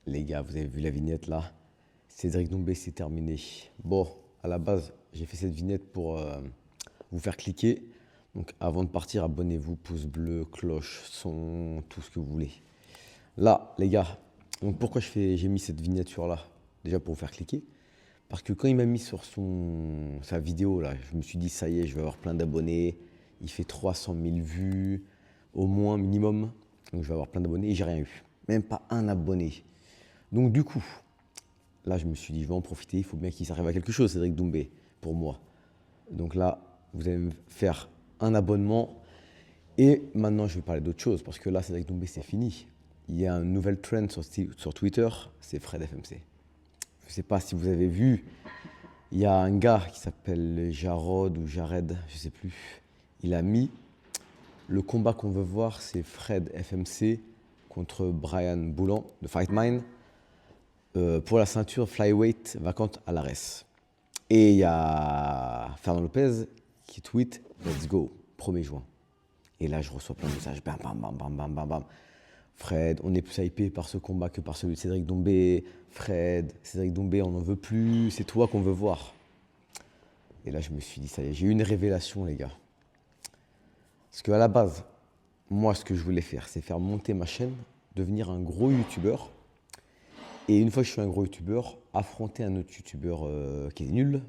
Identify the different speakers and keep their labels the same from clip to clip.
Speaker 1: Les gars, vous avez vu la vignette là? Cédric Doumbé, c'est terminé. Bon, à la base, j'ai fait cette vignette pour vous faire cliquer. Donc avant de partir, abonnez-vous, pouce bleu, cloche, son, tout ce que vous voulez. Là, les gars, donc pourquoi j'ai mis cette vignette là? Déjà pour vous faire cliquer. Parce que quand il m'a mis sur sa vidéo là, je me suis dit ça y est, je vais avoir plein d'abonnés. Il fait 300 000 vues, au moins minimum. Donc je vais avoir plein d'abonnés et j'ai rien eu. Même pas un abonné. Donc du coup, là je me suis dit je vais en profiter, il faut bien qu'il s'arrive à quelque chose, Cédric Doumbé, pour moi. Donc là, vous allez me faire un abonnement. Et maintenant, je vais parler d'autre chose, parce que là, Cédric Doumbé, c'est fini. Il y a un nouvel trend sur Twitter, c'est Fred FMC. Je ne sais pas si vous avez vu, il y a un gars qui s'appelle Jarod ou Jared, je ne sais plus. Il a mis le combat qu'on veut voir, c'est Fred FMC contre Brian Boulan de Fight Mine pour la ceinture flyweight vacante à l'ARES. Et il y a Fernand Lopez qui tweet Let's go, 1er juin. Et là, je reçois plein de messages, bam, bam, bam, bam, bam, bam, bam. Fred, on est plus hypé par ce combat que par celui de Cédric Doumbé. Fred, Cédric Doumbé, on n'en veut plus, c'est toi qu'on veut voir. Et là, je me suis dit, ça y est, j'ai eu une révélation, les gars. Parce qu'à la base, moi, ce que je voulais faire, c'est faire monter ma chaîne, devenir un gros youtubeur. Et une fois que je suis un gros youtubeur, affronter un autre youtubeur qui est nul,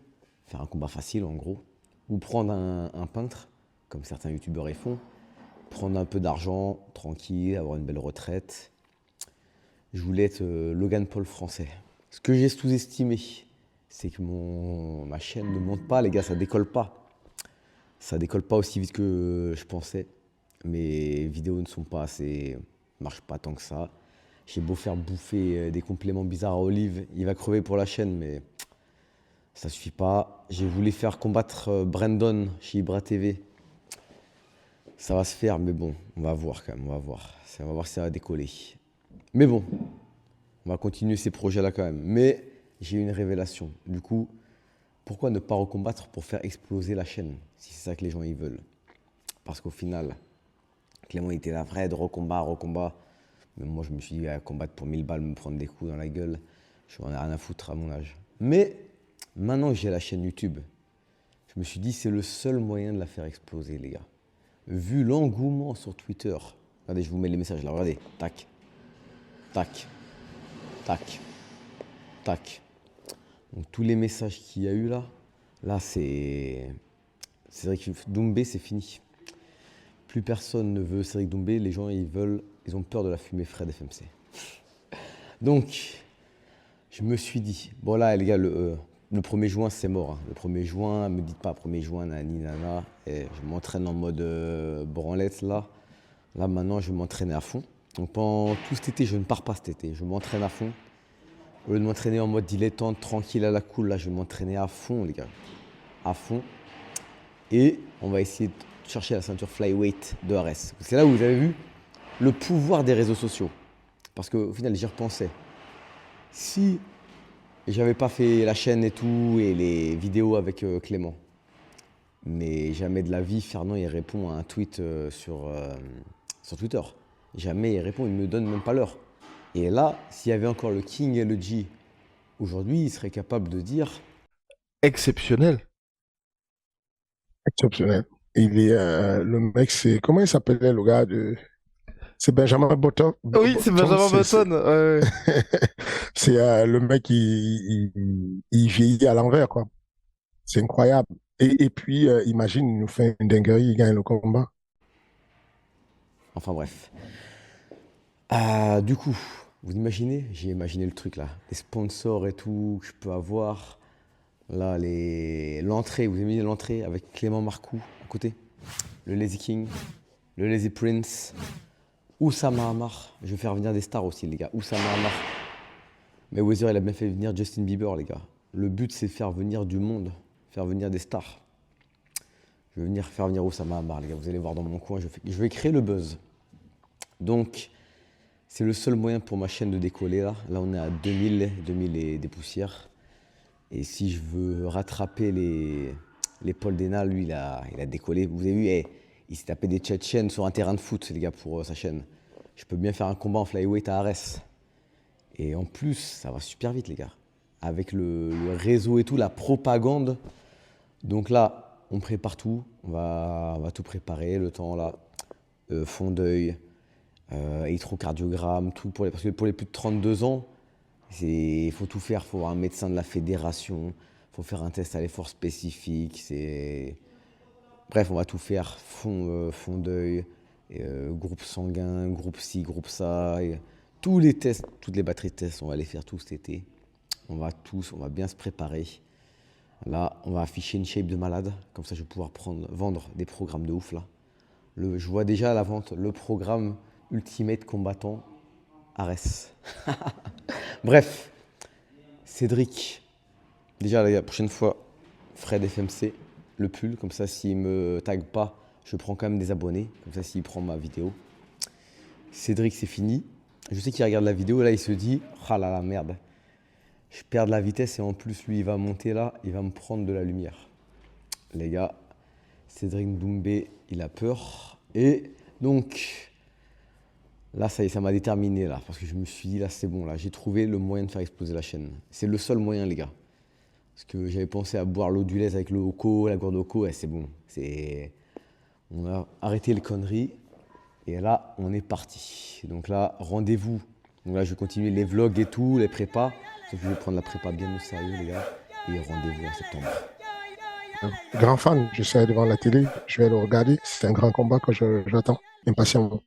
Speaker 1: faire un combat facile en gros, ou prendre un peintre, comme certains youtubeurs y font, prendre un peu d'argent, tranquille, avoir une belle retraite. Je voulais être Logan Paul français. Ce que j'ai sous-estimé, c'est que ma chaîne ne monte pas, les gars, ça décolle pas. Ça décolle pas aussi vite que je pensais. Mes vidéos ne sont pas assez, marchent pas tant que ça. J'ai beau faire bouffer des compléments bizarres à Olive, il va crever pour la chaîne, mais ça suffit pas. J'ai voulu faire combattre Brandon chez Ibra TV. Ça va se faire, mais bon, on va voir quand même, on va voir. On va voir si ça va décoller. Mais bon, on va continuer ces projets-là quand même. Mais j'ai eu une révélation. Du coup, pourquoi ne pas recombattre pour faire exploser la chaîne, si c'est ça que les gens y veulent? Parce qu'au final, Clément était là, Fred, recombat. Mais moi, je me suis dit, à combattre pour 1000 balles, me prendre des coups dans la gueule, je n'en ai rien à foutre à mon âge. Mais maintenant que j'ai la chaîne YouTube, je me suis dit, c'est le seul moyen de la faire exploser, les gars. Vu l'engouement sur Twitter, regardez, je vous mets les messages là, regardez, tac, tac, tac, tac. Donc tous les messages qu'il y a eu là c'est vrai que Doumbé, c'est fini. Plus personne ne veut Cédric Doumbé, les gens ils ont peur de la fumée Fred FMC. Donc, je me suis dit, bon là les gars, le 1er juin c'est mort. Hein. Le 1er juin, me dites pas 1er juin, nani nana. Et je m'entraîne en mode branlette là. Là maintenant, je vais m'entraîner à fond. Donc pendant tout cet été, je ne pars pas cet été, je m'entraîne à fond. Au lieu de m'entraîner en mode dilettante, tranquille à la cool, là je vais m'entraîner à fond les gars. À fond. Et on va essayer de chercher la ceinture flyweight de Ares. C'est là où vous avez vu le pouvoir des réseaux sociaux. Parce qu'au final, j'y repensais. Si j'avais pas fait la chaîne et tout, et les vidéos avec Clément, mais jamais de la vie, Fernand il répond à un tweet sur Twitter. Jamais il répond, il ne me donne même pas l'heure. Et là, s'il y avait encore le King et le G, aujourd'hui, il serait capable de dire
Speaker 2: Exceptionnel.
Speaker 3: Exceptionnel. Il est, le mec, c'est, comment il s'appelait le gars de, c'est Benjamin Button,
Speaker 2: Oui, c'est Benjamin Button. Ouais, ouais.
Speaker 3: c'est le mec, il vieillit à l'envers, quoi. C'est incroyable. Et puis, imagine, il nous fait une dinguerie, il gagne le combat.
Speaker 1: enfin bref. Du coup, vous imaginez? J'ai imaginé le truc là. Les sponsors et tout que je peux avoir. Là, l'entrée, vous imaginez l'entrée avec Clément Marcoux à côté? Le Lazy King, le Lazy Prince, Oussama Hamar. Je vais faire venir des stars aussi, les gars. Oussama Hamar. Mais Weezer, il a bien fait venir Justin Bieber, les gars. Le but, c'est de faire venir du monde, faire venir des stars. Je vais faire venir Oussama Hamar, les gars. Vous allez voir dans mon coin, je vais créer le buzz. Donc, c'est le seul moyen pour ma chaîne de décoller, là. Là, on est à 2000 et des poussières. Et si je veux rattraper les Paul Dena, lui, il a décollé. Vous avez vu, il s'est tapé des Tchétchènes sur un terrain de foot, les gars, pour sa chaîne. Je peux bien faire un combat en flyweight à Arès. Et en plus, ça va super vite, les gars. Avec le réseau et tout, la propagande. Donc là, on prépare tout. On va tout préparer. Le temps, là, fond d'œil, électrocardiogramme, tout. Parce que pour les plus de 32 ans, il faut tout faire. Il faut avoir un médecin de la fédération. Il faut faire un test à l'effort spécifique. Bref, on va tout faire. Fond d'œil, groupe sanguin, groupe ci, groupe ça. Et tous les tests, toutes les batteries de tests, on va les faire tous cet été. On va bien se préparer. Là, on va afficher une shape de malade. Comme ça, je vais pouvoir vendre des programmes de ouf là. Je vois déjà à la vente le programme Ultimate Combattant Ares. Bref, Cédric. Déjà, la prochaine fois, Fred FMC, le pull. Comme ça, s'il me tag pas, je prends quand même des abonnés. Comme ça, s'il prend ma vidéo. Cédric, c'est fini. Je sais qu'il regarde la vidéo. Là, il se dit, ah là là, merde. Je perds de la vitesse et en plus, lui, il va monter là, il va me prendre de la lumière. Les gars, Cédric Doumbé, il a peur. Et donc, là, ça y est, ça m'a déterminé là. Parce que je me suis dit, là, c'est bon, là, j'ai trouvé le moyen de faire exploser la chaîne. C'est le seul moyen, les gars. Parce que j'avais pensé à boire l'eau du lait avec le Oco, la gourde Oco, et c'est bon. On a arrêté les conneries. Et là, on est parti. Donc là, rendez-vous. Donc là, je vais continuer les vlogs et tout, les prépas. Sauf que je vais prendre la prépa bien au sérieux, les gars. Et rendez-vous en septembre.
Speaker 3: Grand fan, je serai devant la télé, je vais le regarder. C'est un grand combat que j'attends impatiemment.